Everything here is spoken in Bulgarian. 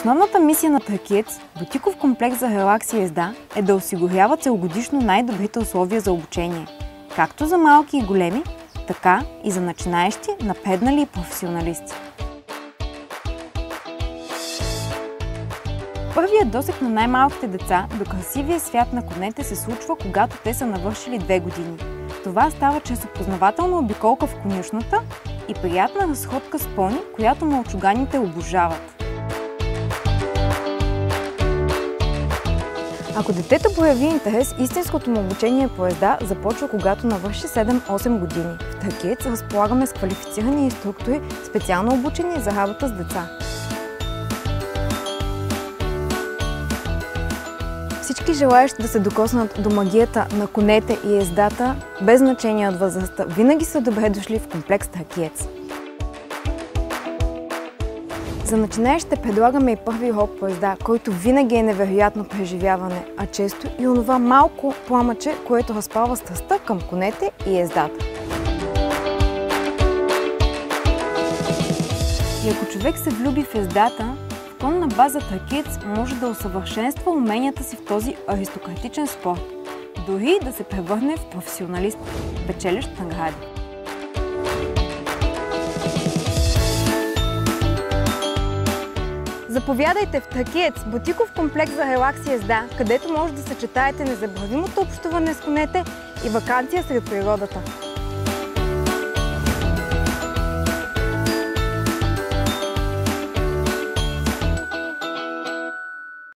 Основната мисия на Тракиец, бутиков комплекс за релакс и езда, е да осигурява целогодишно най-добрите условия за обучение, както за малки и големи, така и за начинаещи, напреднали и професионалисти. Първият досег на най-малките деца до красивия свят на конете се случва, когато те са навършили 2 години. Това става чрез опознавателна обиколка в конюшната и приятна разходка с пони, която мълчуганите обожават. Ако детето прояви интерес, истинското му обучение по езда започва, когато навърши 7-8 години. В Тракиец разполагаме с квалифицирани инструктори, специално обучени за работа с деца. Всички желаещи да се докоснат до магията на конете и ездата, без значение от възрастта, винаги са добре дошли в комплекс Тракиец. За начинаещите предлагаме и първи урок по езда, който винаги е невероятно преживяване, а често и онова малко пламъче, което разпалва страстта към конете и ездата. И ако човек се влюби в ездата, в конна база Тракиец може да усъвършенства уменията си в този аристократичен спорт, дори да се превърне в професионалист, печелещ награди. Заповядайте в Тракиец, бутиков комплекс за релакс и езда, където може да съчетаете незабравимото общуване с конете и ваканция сред природата.